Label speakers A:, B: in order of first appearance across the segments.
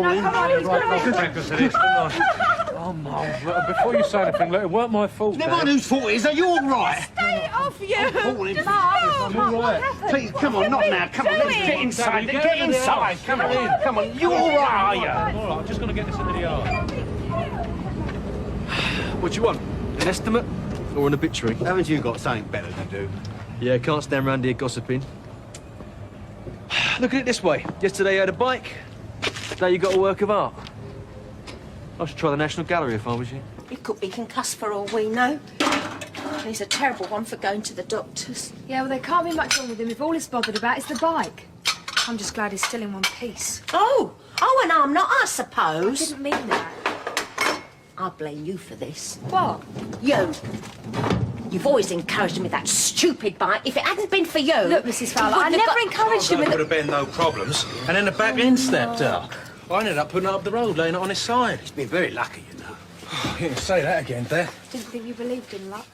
A: morning.
B: come on, he's
C: Right, good because of this, didn't I? Oh, Mum, look, before you say anything, look, it weren't my fault.
A: Never mind whose fault it is. Are you all right?
B: Stay off you!
C: I'm all right.
A: Please, come on, not now. Come on, let's get inside.
C: Daddy,
A: Get inside. Come on, come on. You all right, are you?
C: All right, I'm just going to get this into the yard. What do you want? An estimate or an obituary?
A: Haven't you got something better to do?
C: Yeah, can't stand around here gossiping. Look at it this way. Yesterday you had a bike. Today you got a work of art. I should try the National Gallery if I was you.
D: He could be concussed for all we know. He's a terrible one for going to the doctors.
B: Yeah, well, there can't be much wrong with him if all he's bothered about is the bike. I'm just glad he's still in one piece.
D: Oh, and I'm not, I suppose.
B: I didn't mean that.
D: I blame you for this.
B: What?
D: You. You've always encouraged him with that stupid bike. If it hadn't been for you...
B: Look, Mrs. Fowler, I never encouraged him with...
C: There would have been no problems. And then the back end stepped out. I ended up putting it up the road, laying it on his side.
A: He's been very lucky, you know.
C: You can say that again, Dad.
B: Didn't think you believed in luck.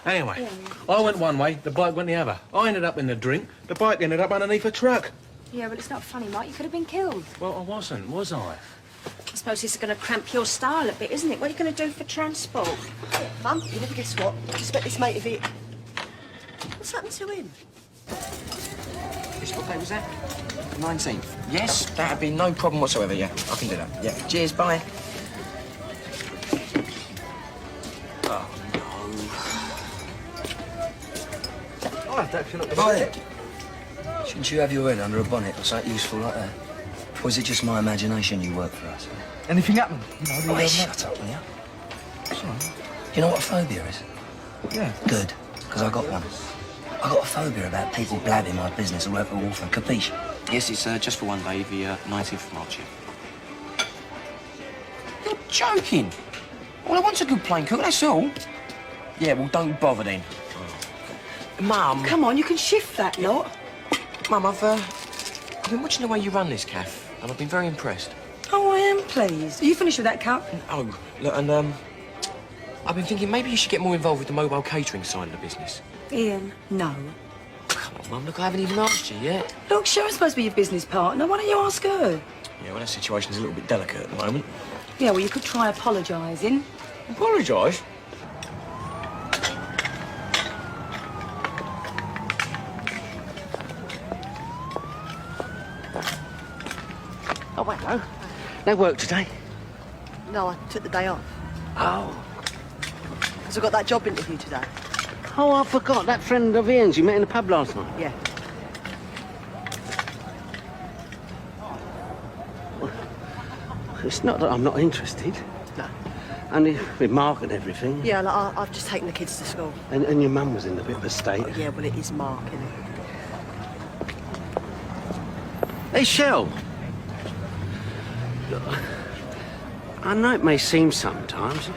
C: Anyway, I went one way, the bike went the other. I ended up in the drink, the bike ended up underneath a truck.
B: Yeah, but it's not funny, Mike. You could have been killed.
C: Well, I wasn't, was I?
D: I suppose this is going to cramp your style a bit, isn't it? What are you going to do for transport?
E: Mum, you never guess what? I expect this mate of it.
D: What's happened to him?
E: This what day was that? 19th. Yes, that'd be no problem whatsoever, yeah. I can do that. Yeah. Cheers, bye. Oh, no.
C: I'll have to actually look at
F: Hi there. Shouldn't you have your head under a bonnet or something useful like that? Or is it just my imagination you work for us?
C: Anything happened? You know,
F: Oh, shut up, will you?
C: Sorry.
F: You know what a phobia is?
C: Yeah.
F: Good, because I got one. I got a phobia about people blabbing my business all over Wolfen. Capiche?
E: Yes, it's just for one day, the 19th of March.
F: You're joking. All I want's a good plain cook, that's all. Yeah, well, don't bother then.
E: Mum. Come on, you can shift that lot. Mum, I've been watching the way you run this cafe, and I've been very impressed.
G: Oh, I am pleased. Are you finished with that cup?
E: Oh, look, and I've been thinking maybe you should get more involved with the mobile catering side of the business.
G: Ian, no.
E: Come on, Mum, look, I haven't even asked you yet.
G: Look, Sharon's supposed to be your business partner. Why don't you ask her?
E: Yeah, well, that situation's a little bit delicate at the moment.
G: Yeah, well, you could try apologising.
E: Apologise?
A: Oh, hello. No work today?
E: No, I took the day off.
A: Oh.
E: Because I got that job interview today.
A: Oh, I forgot. That friend of Ian's you met in the pub last night.
E: Yeah.
A: It's not that I'm not interested.
E: No.
A: Only with Mark and everything.
E: Yeah, like, I've just taken the kids to school.
A: And your mum was in a bit of a state.
E: Yeah, well, it is Mark, isn't it?
A: Hey, Shell. Look, I know it may seem sometimes.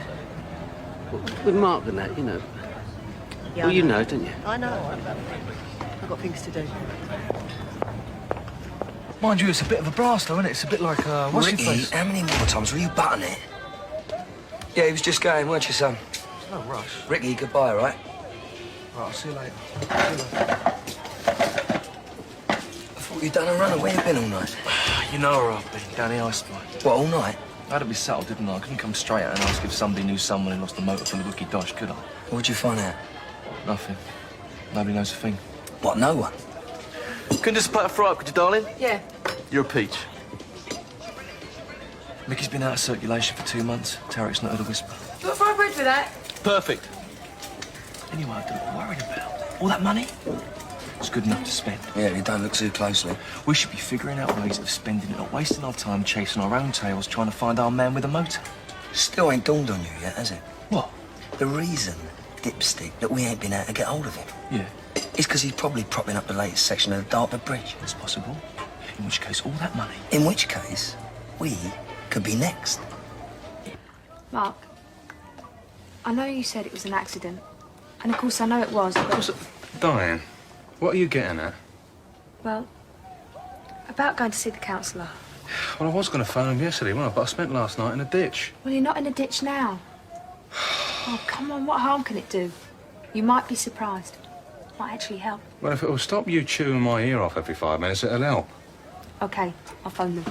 A: With Mark and that, you know.
E: Yeah,
A: Well,
E: I
A: you know, don't you?
E: I know. I've got things to do.
C: Mind you, it's a bit of a blast, though, isn't it? It's a bit like, what's your
F: Ricky,
C: face?
F: how many more times were you butting it? Yeah, he was just going, weren't you, son?
C: There's no rush.
F: Ricky, goodbye, all right?
C: Right, I'll see you later.
F: I thought you'd done a runner. Where you been all night?
C: You know where I've been, down the ice spot.
F: What, all night?
C: I had to be subtle, didn't I? I couldn't come straight out and ask if somebody knew someone who lost a motor from the rookie dosh, could I?
F: What'd you find out?
C: Nothing. Nobody knows a thing.
F: What, no one?
C: Couldn't just play a fry up, could you, darling?
B: Yeah.
C: You're a peach. Mickey's been out of circulation for 2 months. Tarek's not heard a whisper.
B: You got fried bread for that?
C: Perfect. Anyway, I'm a little worried about all that money. It's good enough to spend.
F: Yeah, you don't look too closely.
C: We should be figuring out ways of spending it, not wasting our time chasing our own tails, trying to find our man with a motor.
F: Still ain't dawned on you yet, has it?
C: What?
F: The reason, dipstick, that we ain't been able to get hold of him
C: Yeah,
F: is because he's probably propping up the latest section of the Dartford Bridge.
C: it's possible. In which case, all that money.
F: In which case, we could be next.
B: Mark, I know you said it was an accident. And of course I know it was, but...
C: Diane, what are you getting at?
B: Well, about going to see the counsellor.
C: Well, I was going to phone him yesterday, wasn't I? But I spent last night in a ditch.
B: Well, you're not in a ditch now. Oh, come on, what harm can it do? You might be surprised. Might actually help.
C: Well, if it'll stop you chewing my ear off every 5 minutes, it'll help.
B: OK, I'll phone them.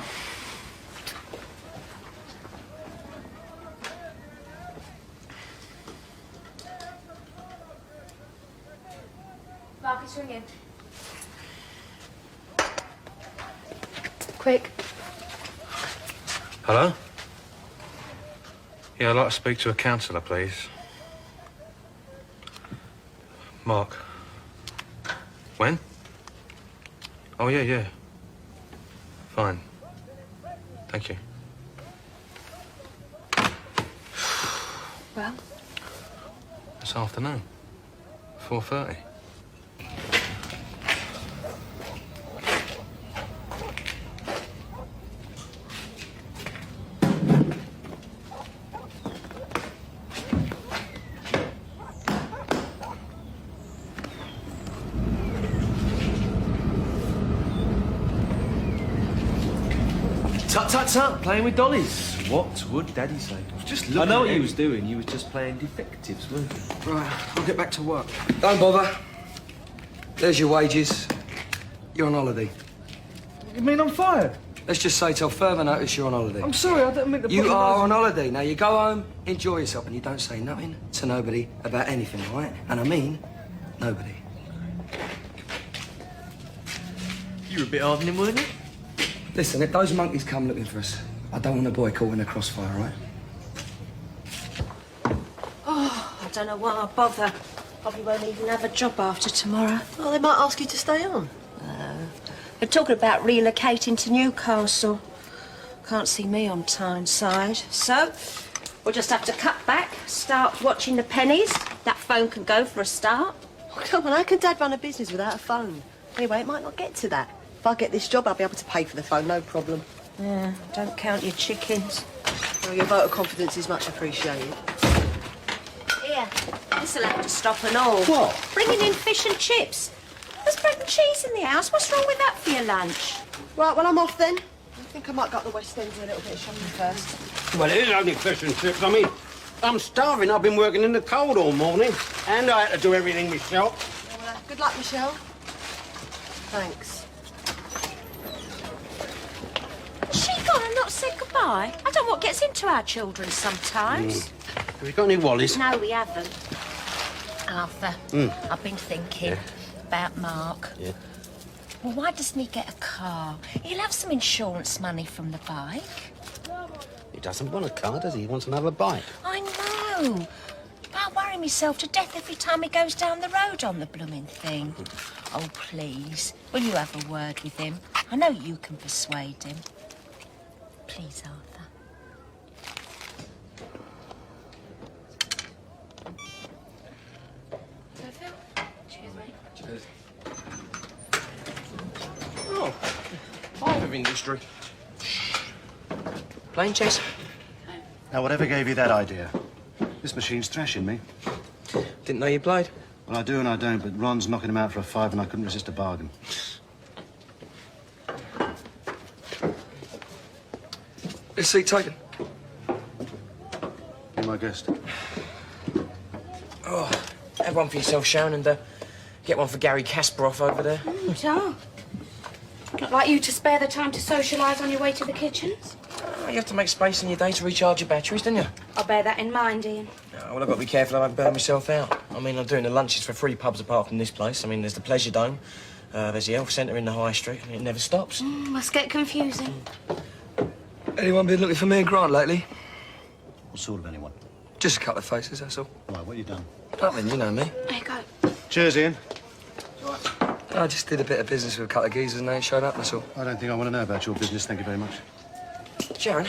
B: Mark, it's ringing. Quick.
H: Hello? Yeah, I'd like to speak to a counsellor, please. Mark. When? Oh, yeah. Fine. Thank you.
B: Well?
H: This afternoon. 4:30.
C: Tut, playing with dollies. What would Daddy say?
E: Just
C: I
E: look
C: know
E: at
C: what
E: him.
C: you was doing. You was just playing detectives, weren't you?
E: Right, I'll get back to work. Don't bother. There's your wages. You're on holiday.
C: You mean I'm fired?
E: Let's just say till further notice you're on holiday.
C: I'm sorry, I didn't mean to put
E: You are on holiday. Now you go home, enjoy yourself, and you don't say nothing to nobody about anything, all right? And I mean nobody.
C: You were a bit hard on him, weren't you?
E: Listen, if those monkeys come looking for us, I don't want a boy caught in a crossfire, all right?
D: Oh, I don't know why I bother. Probably won't even have a job after tomorrow.
I: Well, they might ask you to stay on.
D: They're talking about relocating to Newcastle. Can't see me on Tyneside. So, we'll just have to cut back, start watching the pennies. That phone can go for a start.
I: Oh, come on, how can Dad run a business without a phone? Anyway, it might not get to that. If I get this job, I'll be able to pay for the phone, no problem.
D: Yeah, don't count your chickens.
I: Well, your vote of confidence is much appreciated.
D: Here, this'll have to stop and all.
I: What?
D: Bringing in fish and chips. There's bread and cheese in the house. What's wrong with that for your lunch?
I: Right, well, I'm off then. I think I might go up the West End for a little bit of shopping first.
A: Well, it is only fish and chips. I mean, I'm starving. I've been working in the cold all morning. And I had to do everything myself.
I: Well, good luck, Michelle. Thanks.
D: She gone and not said goodbye? I don't know what gets into our children sometimes.
A: Have you got any wallies?
D: No, we haven't. Arthur, I've been thinking about Mark.
A: Yeah.
D: Well, why doesn't he get a car? He'll have some insurance money from the bike.
A: He doesn't want a car, does he? He wants another bike.
D: I know. I worry myself to death every time he goes down the road on the blooming thing. Oh, please, will you have a word with him? I know you can persuade him. Please, Arthur.
E: Oh, part of industry. Playing chess?
J: Now, whatever gave you that idea? This machine's thrashing me.
E: Didn't know you played.
J: Well, I do and I don't, but Ron's knocking him out for a five and I couldn't resist a bargain.
E: This seat taken.
J: Be my guest.
E: Oh, have one for yourself, Sharon, and get one for Gary Kasparov over there.
B: So? Not like you to spare the time to socialise on your way to the kitchens?
E: Oh, you have to make space in your day to recharge your batteries, don't you?
B: I'll bear that in mind, Ian.
E: Oh, well, I've got to be careful I don't burn myself out. I mean, I'm doing the lunches for 3 pubs apart from this place. I mean, there's the Pleasure Dome, there's the Health Centre in the High Street, and it never stops.
B: Must get confusing.
E: Anyone been looking for me and Grant lately?
J: What sort of anyone?
E: Just a couple of faces, that's all.
J: Right, what you done?
E: Nothing, you know me.
B: There you go.
J: Cheers, Ian.
E: I just did a bit of business with a couple of geezers and they ain't showed up, that's all.
J: I don't think I want to know about your business, thank you very much.
E: Sharon,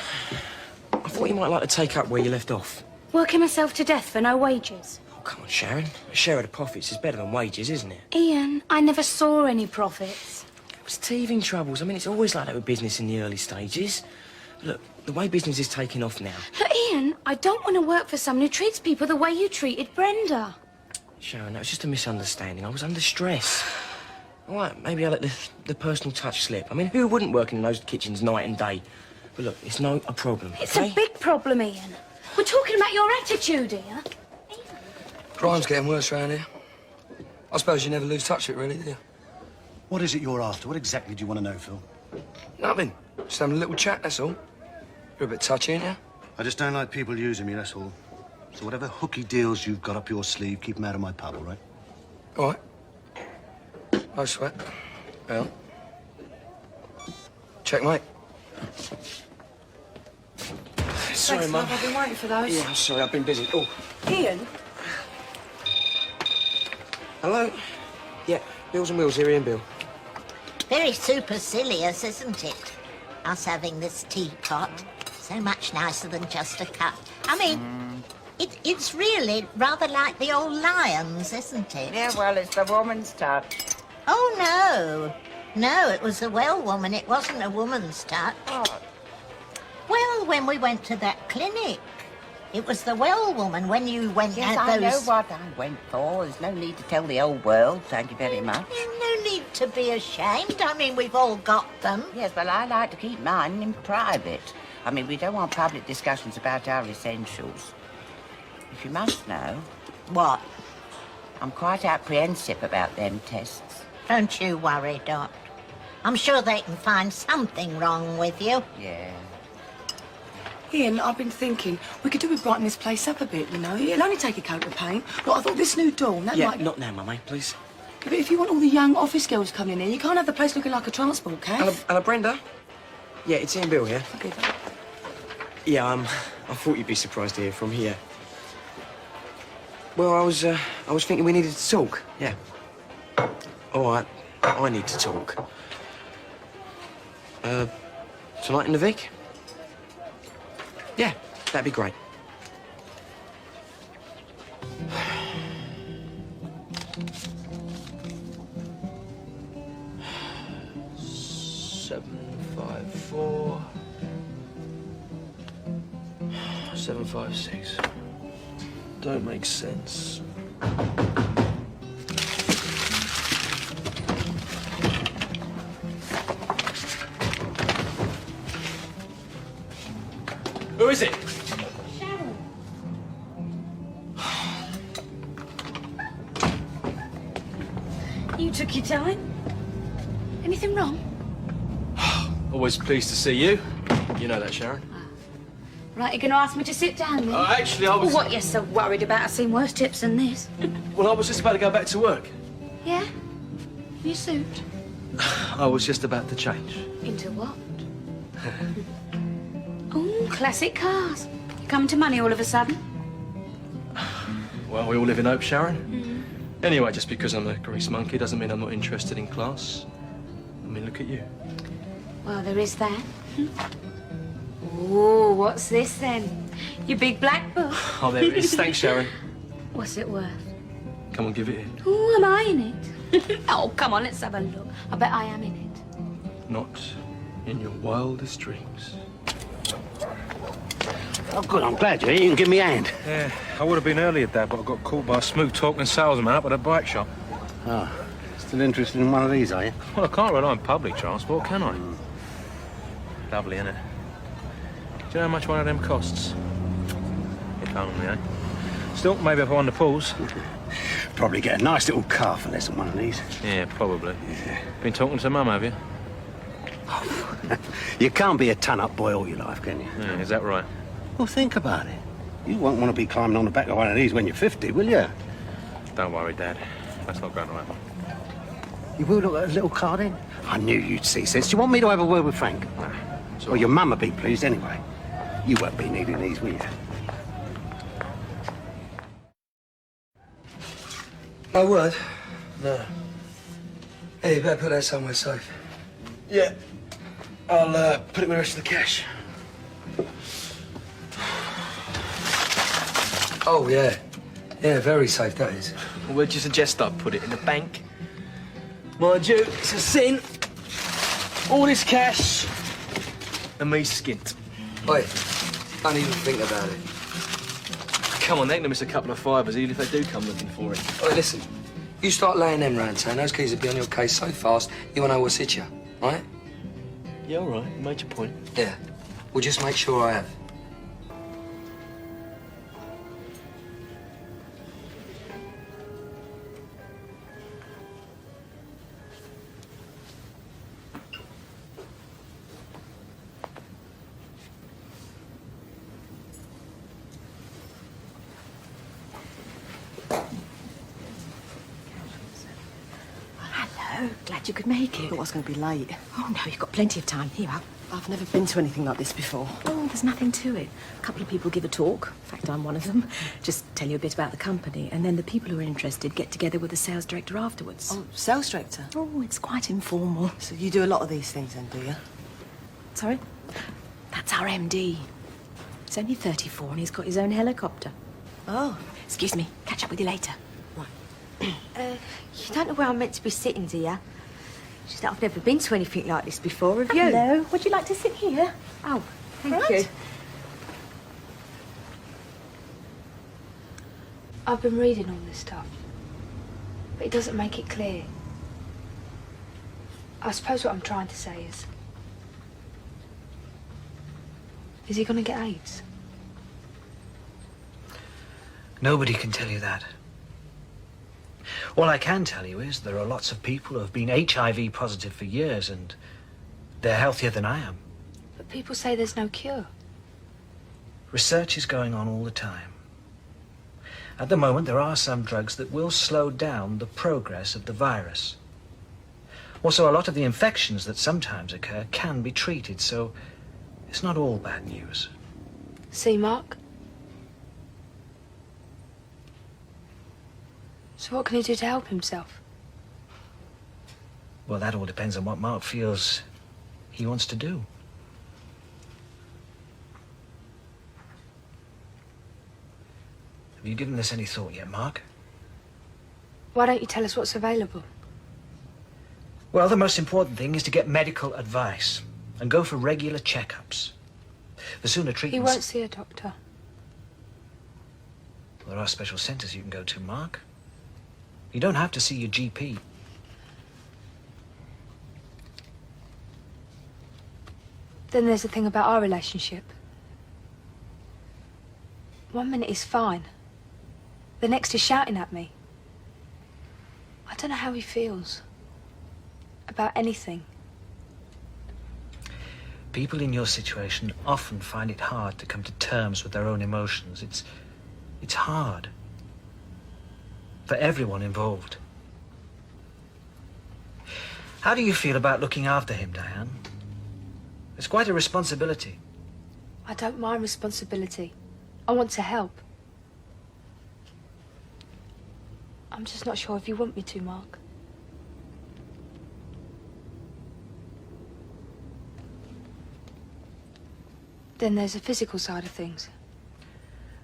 E: I thought you might like to take up where you left off.
B: Working myself to death for no wages.
E: Oh, come on, Sharon. A share of the profits is better than wages, isn't it?
B: Ian, I never saw any profits.
E: It was teething troubles. I mean, it's always like that with business in the early stages. Look, the way business is taking off now.
B: Look, Ian, I don't want to work for someone who treats people the way you treated Brenda.
E: Sharon, that was just a misunderstanding. I was under stress. All right, maybe I let the personal touch slip. I mean, who wouldn't work in those kitchens night and day? But look, it's not a problem,
B: It's
E: okay?
B: a big problem, Ian. We're talking about your attitude here.
E: Crime's getting worse around here. I suppose you never lose touch of it, really, do you?
J: What is it you're after? What exactly do you want to know, Phil?
F: Nothing. Just having a little chat, that's all. You're a bit touchy, ain't you?
J: I just don't like people using me, that's all. So whatever hooky deals you've got up your sleeve, keep them out of my pub, all right?
F: All right. No sweat. Well. Checkmate. Sorry,
G: Thanks,
F: Mum.
G: love. I've been waiting for those.
F: Yeah, I'm sorry, I've been busy. Oh,
G: Ian?
F: hello? Yeah, Bills and Wheels here, Ian Bill.
K: Very supercilious, isn't it? Us having this teapot. So much nicer than just a cup. I mean, it's really rather like the old lions, isn't it?
L: Yeah, well, it's the woman's touch.
K: Oh, no. No, it was a well woman. It wasn't a woman's touch.
L: What?
K: Well, when we went to that clinic. It was the well woman when you went
L: Yes,
K: at
L: I
K: those...
L: know what I went for. There's no need to tell the whole world, thank you very much.
K: No need to be ashamed. I mean, we've all got them.
L: Yes, well, I like to keep mine in private. I mean, we don't want public discussions about our essentials. If you must know,
K: What?
L: I'm quite apprehensive about them tests.
K: Don't you worry, Dot. I'm sure they can find something wrong with you.
L: Yeah.
G: Ian, I've been thinking, we could do with brightening this place up a bit, you know? It'll only take a coat of paint. Look, I thought this new dawn, that
E: Yeah,
G: might...
E: not now, Mummy, please.
G: But if you want all the young office girls coming in here, you can't have the place looking like a transport caf.
E: Hello, Brenda? Yeah, it's Ian Bill here.
G: Okay, then.
E: Yeah, I thought you'd be surprised to hear from here. Well, I was thinking we needed to talk, yeah. All right, I need to talk. Tonight in the Vic? Yeah, that'd be great. $754 $756. Don't make sense. Who is it?
B: You took your time. Anything wrong?
C: Always pleased to see you. You know that, Sharon.
B: Right, you're going to ask me to sit down then?
C: Actually, I was...
B: Well, what you're so worried about? I've seen worse tips than this.
C: Well, I was just about to go back to work.
B: Yeah? Your suit?
C: I was just about to change.
B: Into what? Oh, classic cars. You come to money all of a sudden?
C: Well, we all live in hope, Sharon. Anyway, just because I'm a grease monkey doesn't mean I'm not interested in class. I mean, look at you.
B: Well, there is that. Oh, what's this then? Your big black book?
C: Oh, there it is. Thanks, Sharon.
B: What's it worth?
C: Come on, give it here.
B: Oh, am I in it? Oh, come on, let's have a look. I bet I am in it.
C: Not in your wildest dreams.
A: Oh, good. I'm glad you're here. You can give me a hand.
H: Yeah, I would have been earlier, Dad, but I got caught by a smooth-talking salesman up at a bike shop.
A: Oh, still interested in one of these, are you?
H: Well, I can't rely on public transport, can I? Lovely, innit? Do you know how much one of them costs? You can't on me, eh? Still, maybe if I won the pools.
A: Probably get a nice little car for less than one of these.
H: Yeah, probably.
A: Yeah.
H: Been talking to Mum, have you?
A: You can't be a ton-up boy all your life, can you?
H: Yeah, is that right?
A: Well, think about it. You won't want to be climbing on the back of one of these when you're 50, will you?
H: Don't worry, Dad. That's not going to happen.
A: You will look at a little car then? I knew you'd see sense. Do you want me to have a word with Frank?
H: Nah.
A: Well, your mum would be pleased anyway. You won't be needing these, will you?
F: No word?
E: No.
F: Hey, you better put that somewhere safe.
E: Yeah. I'll put it with the rest of the cash.
F: Oh, yeah. Yeah, very safe, that is.
C: Well, where'd you suggest I put it? In the bank? Mind you, it's a sin. All this cash and me skint.
F: Wait, don't even think about it.
C: Come on, they can miss a couple of fibres, even if they do come looking for it.
F: Hey, listen, you start laying them round town, those keys will be on your case so fast, you won't know what's hit you, right?
C: Yeah, all right. You made your point.
F: Yeah. Well, just make sure I have.
G: glad you could make it.
I: But I was going to be late.
G: Oh, no, you've got plenty of time. Here,
I: I've never been to anything like this before.
G: Oh, there's nothing to it. A couple of people give a talk. In fact, I'm one of them. Just tell you a bit about the company, and then the people who are interested get together with the sales director afterwards.
I: Oh, sales director?
G: Oh, it's quite informal.
I: So you do a lot of these things then, do you?
G: Sorry? That's our MD. He's only 34 and he's got his own helicopter.
I: Oh.
G: Excuse me. Catch up with you later.
M: You don't know where I'm meant to be sitting, do you? Just that I've never been to anything like this before, have you?
G: Hello. Would you like to sit here?
M: Oh, thank you.
B: I've been reading all this stuff, but it doesn't make it clear. I suppose what I'm trying to say is he going to get AIDS?
N: Nobody can tell you that. All I can tell you is there are lots of people who have been HIV positive for years and they're healthier than I am.
B: But people say there's no cure.
N: Research is going on all the time. At the moment, there are some drugs that will slow down the progress of the virus. Also, a lot of the infections that sometimes occur can be treated, so it's not all bad news.
B: See, Mark? So what can he do to help himself?
N: Well, that all depends on what Mark feels he wants to do. Have you given this any thought yet, Mark?
B: Why don't you tell us what's available?
N: Well, the most important thing is to get medical advice and go for regular checkups. The sooner
B: He
N: treatments...
B: won't see a doctor.
N: There are special centres you can go to, Mark. You don't have to see your GP.
B: Then there's the thing about our relationship. 1 minute he's fine. The next is shouting at me. I don't know how he feels. About anything.
N: People in your situation often find it hard to come to terms with their own emotions. It's hard. For everyone involved. How do you feel about looking after him, Diane? It's quite a responsibility.
B: I don't mind responsibility. I want to help. I'm just not sure if you want me to, Mark. Then there's the physical side of things.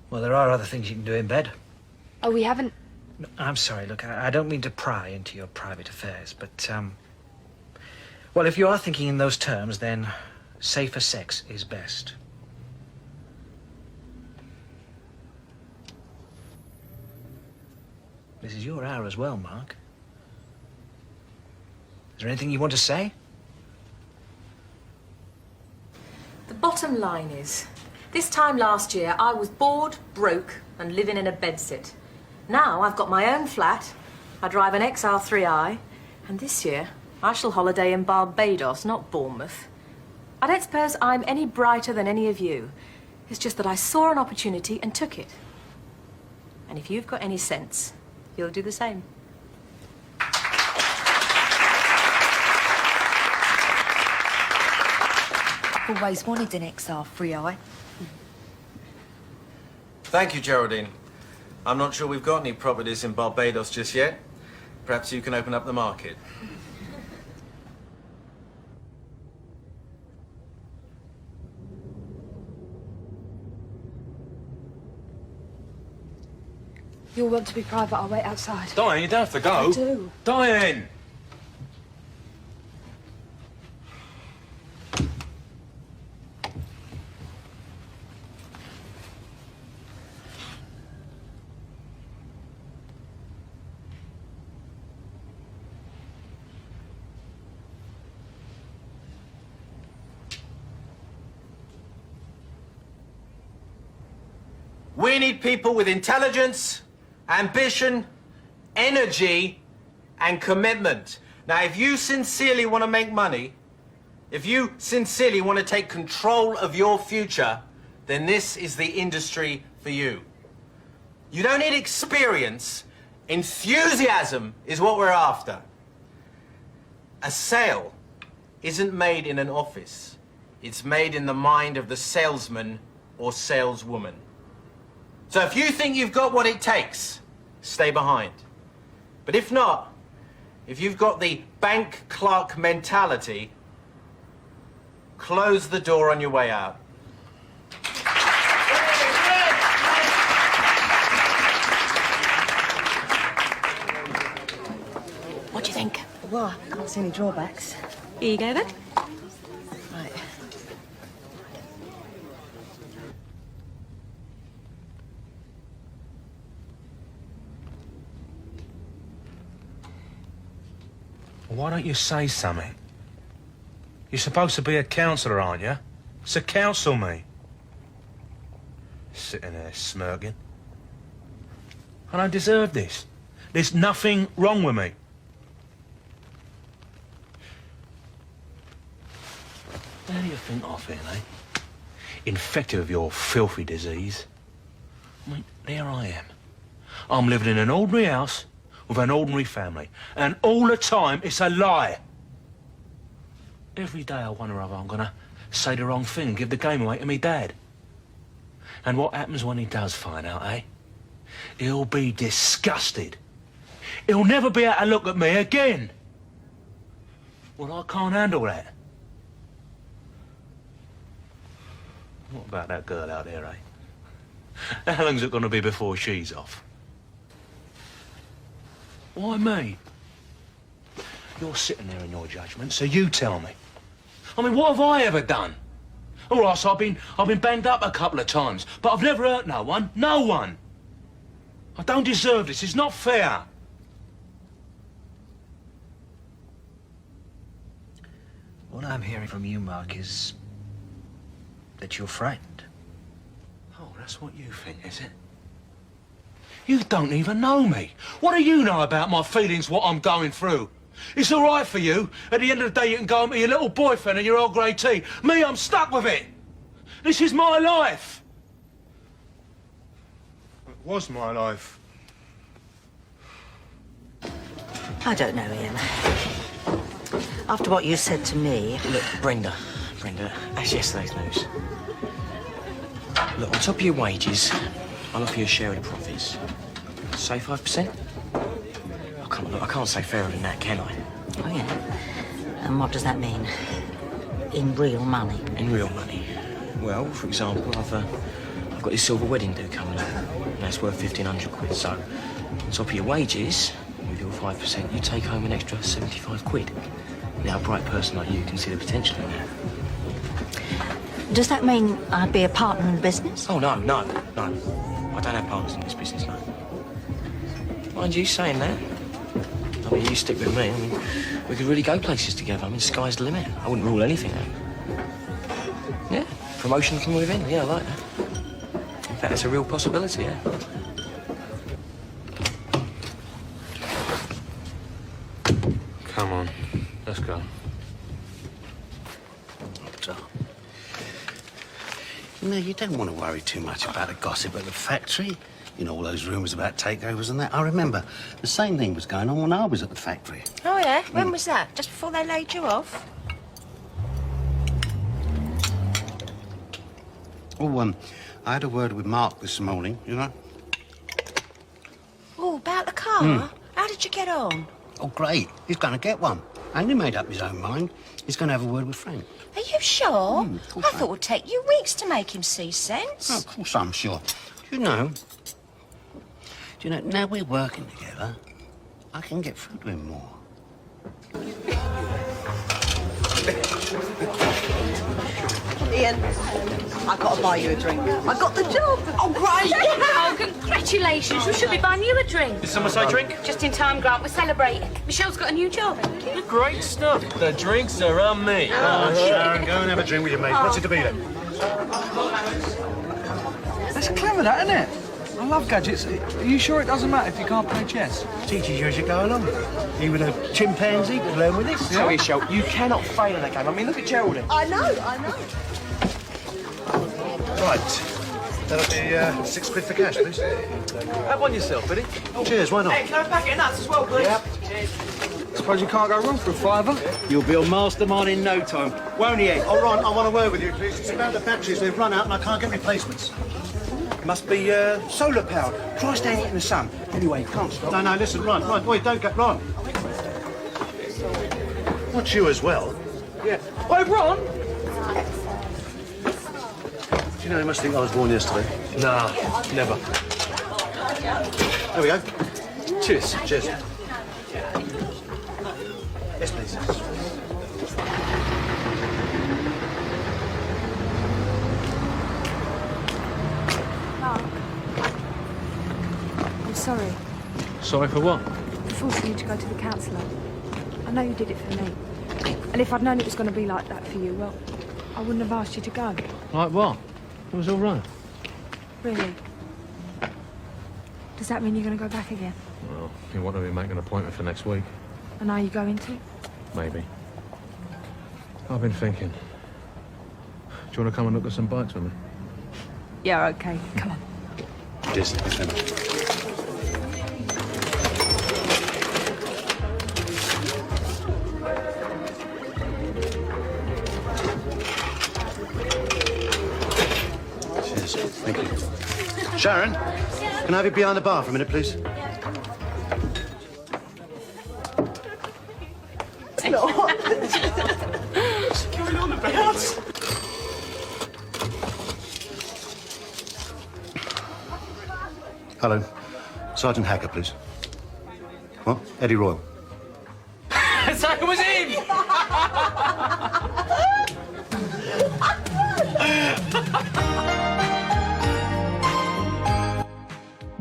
N: Well, there are other things you can do in bed.
B: Oh, we haven't...
N: No, I'm sorry, look, I don't mean to pry into your private affairs, but, well, if you are thinking in those terms, then safer sex is best. This is your hour as well, Mark. Is there anything you want to say?
O: The bottom line is, this time last year, I was bored, broke, and living in a bedsit. Now I've got my own flat, I drive an XR3i, and this year I shall holiday in Barbados, not Bournemouth. I don't suppose I'm any brighter than any of you. It's just that I saw an opportunity and took it. And if you've got any sense, you'll do the same.
D: I've always wanted an XR3i.
P: Thank you, Geraldine. I'm not sure we've got any properties in Barbados just yet. Perhaps you can open up the market.
B: You'll want to be private. I'll wait outside.
H: Diane, you don't have to go.
B: I do.
H: Diane!
P: We need people with intelligence, ambition, energy, and commitment. Now, if you sincerely want to make money, if you sincerely want to take control of your future, then this is the industry for you. You don't need experience. Enthusiasm is what we're after. A sale isn't made in an office. It's made in the mind of the salesman or saleswoman. So if you think you've got what it takes, stay behind. But if not, if you've got the bank clerk mentality, close the door on your way out.
G: What do you think?
I: Well, I can't see any drawbacks.
G: Here you go, then.
I: Right.
H: Why don't you say something? You're supposed to be a counsellor, aren't you? So counsel me. Sitting there smirking. I don't deserve this. There's nothing wrong with me. Where do you think I feel, eh? Infected with your filthy disease. I mean, there I am. I'm living in an ordinary house with an ordinary family. And all the time, it's a lie. Every day I wonder if I'm gonna say the wrong thing and give the game away to me dad. And what happens when he does find out, eh? He'll be disgusted. He'll never be able to look at me again. Well, I can't handle that. What about that girl out there, eh? How long's it gonna be before she's off? Why me? You're sitting there in your judgment, so you tell me. I mean, what have I ever done? All right, so I've been banged up a couple of times, but I've never hurt no one. No one. I don't deserve this. It's not fair.
N: What I'm hearing from you, Mark, is that you're frightened.
H: Oh, that's what you think, is it? You don't even know me. What do you know about my feelings, what I'm going through? It's all right for you. At the end of the day, you can go home to your little boyfriend and your Earl Grey tea. Me, I'm stuck with it. This is my life. It was my life.
L: I don't know, Ian. After what you said to me...
E: Look, Brenda, that's yesterday's news. Look, on top of your wages, I'll offer you a share of the profits. Say 5%? I can't say fairer than that, can I?
L: Oh, yeah. And what does that mean? In real money?
E: In real money? Well, for example, I've got this silver wedding do coming up, and that's worth 1,500 quid. So, on top of your wages, with your 5%, you take home an extra 75 quid. Now, a bright person like you can see the potential in that.
L: Does that mean I'd be a partner in the business?
E: Oh, no. I don't have partners in this business, no. Mind you saying that. I mean, you stick with me. I mean, we could really go places together. I mean, sky's the limit. I wouldn't rule anything out. Yeah, promotion from within. Yeah, I like that. In fact, it's a real possibility, yeah.
H: Come on, let's go.
J: No, you don't want to worry too much about the gossip at the factory. You know, all those rumours about takeovers and that. I remember the same thing was going on when I was at the factory.
D: Oh, yeah? When was that? Just before they laid you off?
J: Oh, I had a word with Mark this morning, you know.
D: Oh, about the car? How did you get on?
J: Oh, great. He's going to get one. And he made up his own mind. He's going to have a word with Frank.
D: Are you sure? I thought it would take you weeks to make him see sense.
J: Oh, of course I'm sure. Do you know, now we're working together, I can get through to him more.
I: Ian, I've got to buy you a drink. I got the job. Oh, great.
B: Oh, congratulations. We should be buying you a drink.
H: Did someone say drink?
B: Just in time, Grant. We're celebrating. Michelle's got a new job.
H: Great stuff. The drinks are on me.
J: Sharon, go and have a drink with your mate. What's it to be then?
N: That's clever, that, isn't it? I love gadgets. Are you sure it doesn't matter if you can't play chess?
J: Teaches you as you go along. Even a chimpanzee could learn with this.
E: Tell you, Shel, you cannot fail in that game. I mean, look at Geraldine.
I: I know.
J: Right. That'll be 6 quid for cash, please.
H: Have one yourself, Billy.
J: Cheers, why not?
E: Hey, can I have a packet of nuts as well, please?
J: Yep.
E: Cheers.
N: Suppose you can't go wrong for a fiver.
C: You'll be a mastermind in no time, won't you?
J: Oh, Ron, I want a word with you, please. It's about the batteries. They've run out and I can't get replacements.
C: Must be solar powered. Try standing in the sun. Anyway, you can't stop.
J: No, listen, Ron, boy, don't get Ron. Not you as well.
C: Yeah. Oi, Ron!
J: Do you know, you must think I was born yesterday.
C: Nah, never.
J: There we go.
C: Cheers.
J: Cheers. Yes, please.
B: Mark. I'm sorry
H: Sorry for what?
B: for forcing you to go to the counsellor. I know you did it for me. And if I'd known it was going to be like that for you, well, I wouldn't have asked you to go.
H: Like what? It was all right.
B: Really? Does that mean you're going to go back again?
H: Well, you want to make an appointment for next week?
B: And are you going to?
H: Maybe. I've been thinking. Do you want to come and look at some bikes with me?
B: Yeah, okay. Come on.
J: Cheers. Thanks very much. Cheers. Thank you. Sharon, can I have you behind the bar for a minute, please?
C: What's going on about?
J: Hello. Sergeant Hacker, please. What? Eddie Royal.
C: So it was him!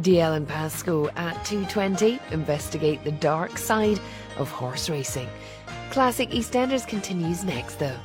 Q: DL and Pascoe at 2:20 investigate the dark side of horse racing. Classic EastEnders continues next, though.